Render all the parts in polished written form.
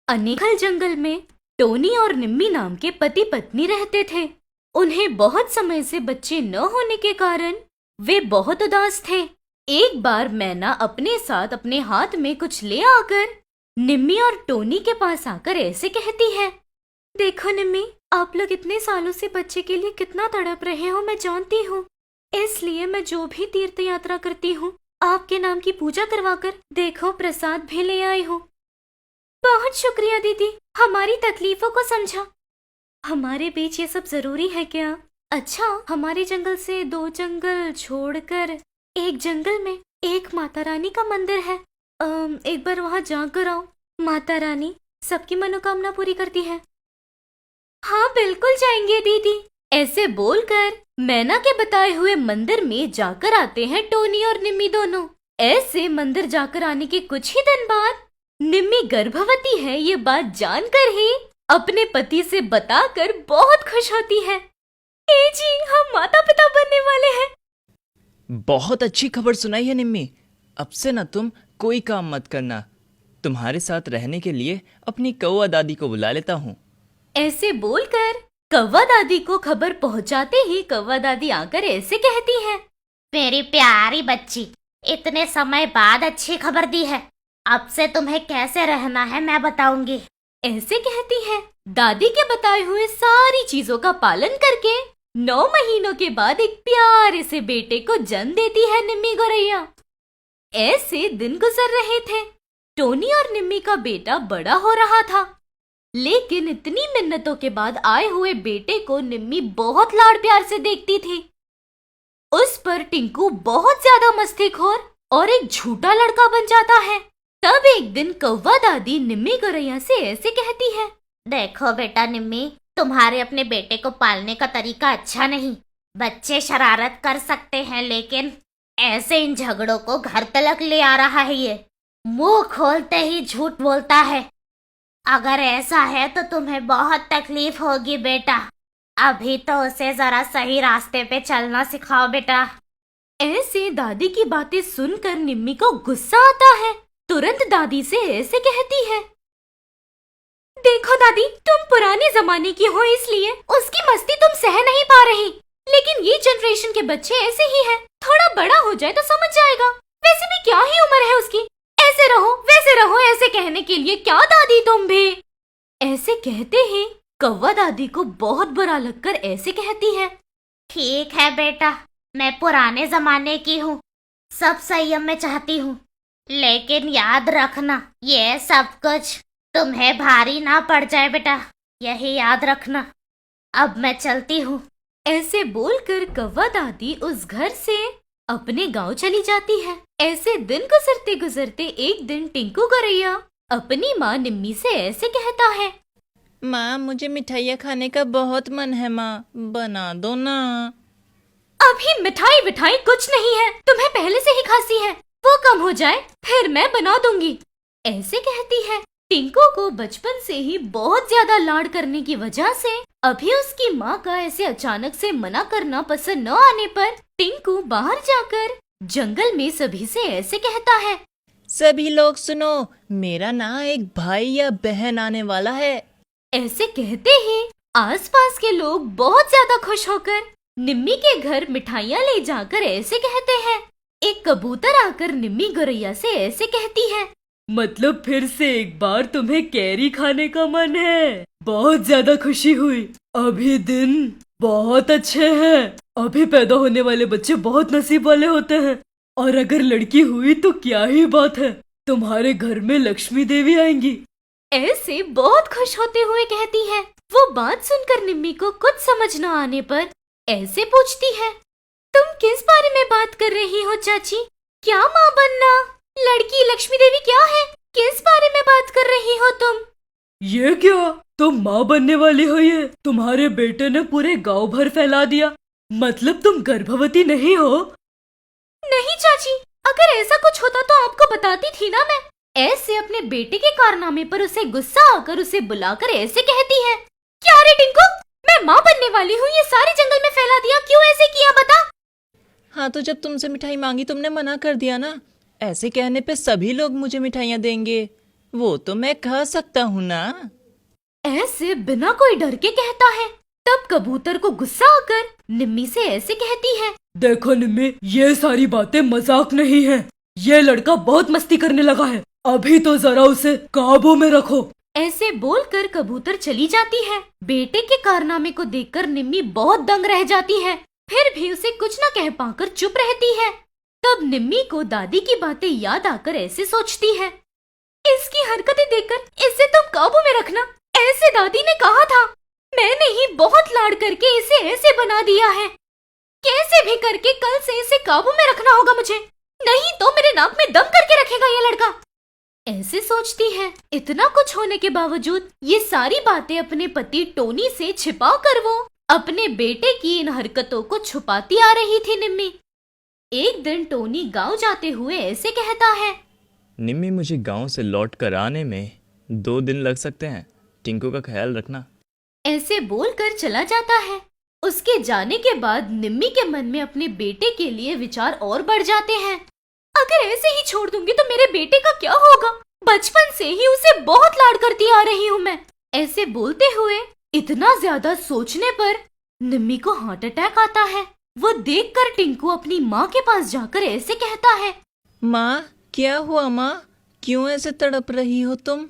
अनेकल जंगल में टोनी और निम्मी नाम के पति पत्नी रहते थे। उन्हें बहुत समय से बच्चे न होने के कारण वे बहुत उदास थे। एक बार मैना अपने साथ अपने हाथ में कुछ ले आकर निम्मी और टोनी के पास आकर ऐसे कहती है, देखो निम्मी, आप लोग इतने सालों से बच्चे के लिए कितना तड़प रहे हो मैं जानती हूँ। इसलिए मैं जो भी तीर्थ यात्रा करती हूँ आपके नाम की पूजा करवाकर देखो प्रसाद भी ले आई हूँ। बहुत शुक्रिया दीदी, हमारी तकलीफों को समझा। हमारे बीच ये सब जरूरी है क्या? अच्छा, हमारे जंगल से 2 जंगल छोड़कर एक जंगल में एक माता रानी का मंदिर है। एक बार वहाँ जाकर आओ। माता रानी सबकी मनोकामना पूरी करती है। हाँ बिल्कुल जाएंगे दीदी। ऐसे बोलकर मैना के बताए हुए मंदिर में जाकर आते हैं टोनी और निम्मी दोनों। ऐसे मंदिर जाकर आने के कुछ ही दिन बाद निम्मी गर्भवती है ये बात जानकर ही अपने पति से बताकर बहुत खुश होती है। ए जी, हम माता पिता बनने वाले हैं। बहुत अच्छी खबर सुनाई है निम्मी। अब से न तुम कोई काम मत करना। तुम्हारे साथ रहने के लिए अपनी कौवा दादी को बुला लेता हूँ। ऐसे बोलकर कौवा दादी को खबर पहुँचाते ही कौवा दादी आकर ऐसे कहती है, मेरी प्यारी बच्ची, इतने समय बाद अच्छी खबर दी है। अब से तुम्हें कैसे रहना है मैं बताऊंगी। ऐसे कहती है। दादी के बताए हुए सारी चीजों का पालन करके 9 महीनों के बाद एक प्यारे से बेटे को जन्म देती है निम्मी गौरैया। ऐसे दिन गुजर रहे थे। टोनी और निम्मी का बेटा बड़ा हो रहा था, लेकिन इतनी मिन्नतों के बाद आए हुए बेटे को निम्मी बहुत लाड़ प्यार से देखती थी। उस पर टिंकू बहुत ज्यादा मस्तीखोर और एक झूठा लड़का बन जाता है। तब एक दिन कौवा दादी निम्मी गौरैया से ऐसे कहती है, देखो बेटा निम्मी, तुम्हारे अपने बेटे को पालने का तरीका अच्छा नहीं। बच्चे शरारत कर सकते हैं, लेकिन ऐसे इन झगड़ों को घर तक ले आ रहा है। ये मुंह खोलते ही झूठ बोलता है। अगर ऐसा है तो तुम्हें बहुत तकलीफ होगी बेटा। अभी तो उसे जरा सही रास्ते पे चलना सिखाओ बेटा। ऐसे दादी की बातें सुनकर निम्मी को गुस्सा आता है। तुरंत दादी से ऐसे कहती है, देखो दादी, तुम पुराने जमाने की हो इसलिए उसकी मस्ती तुम सह नहीं पा रही, लेकिन ये जनरेशन के बच्चे ऐसे ही हैं। थोड़ा बड़ा हो जाए तो समझ जाएगा। वैसे भी क्या ही उम्र है उसकी। ऐसे रहो वैसे रहो ऐसे कहने के लिए क्या दादी तुम भी। ऐसे कहते ही कौवा दादी को बहुत बुरा लगकर ऐसे कहती है, ठीक है बेटा, मैं पुराने जमाने की हूँ, सब संयम में चाहती हूँ, लेकिन याद रखना ये सब कुछ तुम्हें भारी ना पड़ जाए बेटा, यही याद रखना। अब मैं चलती हूँ। ऐसे बोलकर कौवा दादी उस घर से अपने गांव चली जाती है। ऐसे दिन गुजरते गुजरते एक दिन टिंकू गौरैया अपनी माँ निम्मी से ऐसे कहता है, माँ, मुझे मिठाइयाँ खाने का बहुत मन है माँ, बना दो ना। अभी मिठाई विठाई कुछ नहीं है, तुम्हें पहले से ही खांसी है, वो कम हो जाए फिर मैं बना दूंगी। ऐसे कहती है। टिंकू को बचपन से ही बहुत ज्यादा लाड करने की वजह से अभी उसकी माँ का ऐसे अचानक से मना करना पसंद न आने पर टिंकू बाहर जाकर जंगल में सभी से ऐसे कहता है, सभी लोग सुनो, मेरा ना एक भाई या बहन आने वाला है। ऐसे कहते ही आसपास के लोग बहुत ज्यादा खुश होकर निम्मी के घर मिठाइयाँ ले जाकर ऐसे कहते हैं। एक कबूतर आकर निम्मी गौरैया से ऐसे कहती है, मतलब फिर से एक बार तुम्हें कैरी खाने का मन है? बहुत ज्यादा खुशी हुई। अभी दिन बहुत अच्छे हैं। अभी पैदा होने वाले बच्चे बहुत नसीब वाले होते हैं, और अगर लड़की हुई तो क्या ही बात है, तुम्हारे घर में लक्ष्मी देवी आएंगी। ऐसे बहुत खुश होते हुए कहती है। वो बात सुनकर निम्मी को कुछ समझ न आने पर ऐसे पूछती है, तुम किस बारे में बात कर रही हो चाची? क्या माँ बनना, लड़की, लक्ष्मी देवी क्या है? किस बारे में बात कर रही हो तुम? ये क्या, तुम माँ बनने वाली हो? ये तुम्हारे बेटे ने पूरे गांव भर फैला दिया। मतलब तुम गर्भवती नहीं हो? नहीं चाची, अगर ऐसा कुछ होता तो आपको बताती थी ना मैं। ऐसे अपने बेटे के कारनामे पर उसे गुस्सा आकर उसे बुलाकर ऐसे कहती है, क्या रे टिंकू, मैं माँ बनने वाली हूँ, ये सारे जंगल में फैला दिया, क्यों ऐसे किया बता? हाँ, तो जब तुमसे मिठाई मांगी तुमने मना कर दिया ना। ऐसे कहने पे सभी लोग मुझे मिठाइयाँ देंगे। वो तो मैं खा सकता हूँ ना। ऐसे बिना कोई डर के कहता है। तब कबूतर को गुस्सा आकर निम्मी से ऐसे कहती है, देखो निम्मी, ये सारी बातें मजाक नहीं है। ये लड़का बहुत मस्ती करने लगा है, अभी तो जरा उसे काबू में रखो। ऐसे बोलकर कबूतर चली जाती है। बेटे के कारनामे को देखकर निम्मी बहुत दंग रह जाती है, फिर भी उसे कुछ न कह पाकर चुप रहती है। तब निम्मी को दादी की बातें याद आकर ऐसे सोचती है, इसकी हरकतें देखकर इसे तुम काबू में रखना, ऐसे दादी ने कहा था। मैंने ही बहुत लाड करके इसे ऐसे बना दिया है। कैसे भी करके कल से इसे काबू में रखना होगा मुझे, नहीं तो मेरे नाक में दम करके रखेगा ये लड़का। ऐसे सोचती है। इतना कुछ होने के बावजूद ये सारी बातें अपने पति टोनी से छिपा कर वो अपने बेटे की इन हरकतों को छुपाती आ रही थी निम्मी। एक दिन टोनी गांव जाते हुए ऐसे कहता है, निम्मी, मुझे गांव से लौट कर आने में 2 दिन लग सकते हैं। टिंकू का ख्याल रखना। ऐसे बोलकर चला जाता है। उसके जाने के बाद निम्मी के मन में अपने बेटे के लिए विचार और बढ़ जाते हैं। अगर ऐसे ही छोड़ दूंगी तो मेरे बेटे का क्या होगा? बचपन से ही उसे बहुत लाड करती आ रही हूँ मैं। ऐसे बोलते हुए इतना ज्यादा सोचने पर निम्मी को हार्ट अटैक आता है। वो देखकर टिंकू अपनी माँ के पास जाकर ऐसे कहता है, माँ, क्या हुआ माँ? क्यों ऐसे तड़प रही हो तुम?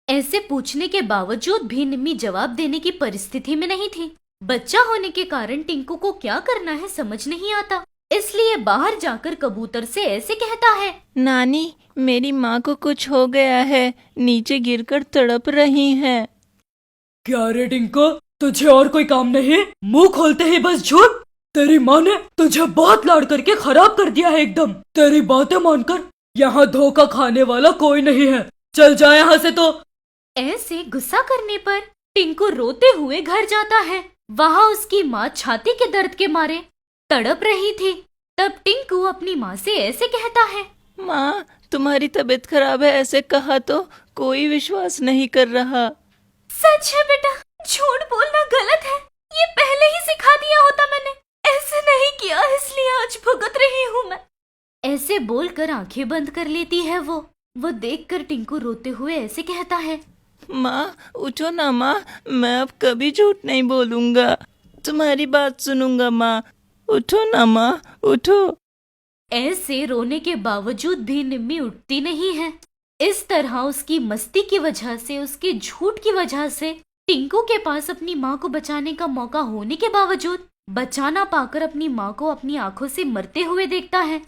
ऐसे पूछने के बावजूद भी निम्मी जवाब देने की परिस्थिति में नहीं थी। बच्चा होने के कारण टिंकू को क्या करना है समझ नहीं आता, इसलिए बाहर जाकर कबूतर से ऐसे कहता है, नानी, मेरी माँ को कुछ हो गया है, नीचे गिरकर तड़प रही हैं। क्या रे टिंको, तुझे और कोई काम नहीं? मुंह खोलते ही बस झूठ। तेरी माँ ने तुझे बहुत लाड करके खराब कर दिया है एकदम। तेरी बातें मानकर यहाँ धोखा खाने वाला कोई नहीं है। चल जा यहाँ से। तो ऐसे गुस्सा करने पर टिंकू रोते हुए घर जाता है। वहाँ उसकी माँ छाती के दर्द के मारे तड़प रही थी। तब टिंकू अपनी माँ से ऐसे कहता है, माँ, तुम्हारी तबीयत खराब है ऐसे कहा तो कोई विश्वास नहीं कर रहा। सच है बेटा, झूठ बोलना गलत है। ये पहले ही सिखा दिया होता मैंने, ऐसे नहीं किया, इसलिए आज भुगत रही हूँ मैं। ऐसे बोलकर आंखें बंद कर लेती है वो देखकर टिंकू रोते हुए ऐसे कहता है, माँ, उठो ना माँ, मैं अब कभी झूठ नहीं बोलूंगा, तुम्हारी बात सुनूंगा माँ, उठो ना माँ, उठो। ऐसे रोने के बावजूद भी निम्मी उठती नहीं है। इस तरह उसकी मस्ती की वजह से, उसके झूठ की वजह से टिंकू के पास अपनी माँ को बचाने का मौका होने के बावजूद बचा ना पाकर अपनी माँ को अपनी आंखों से मरते हुए देखता है।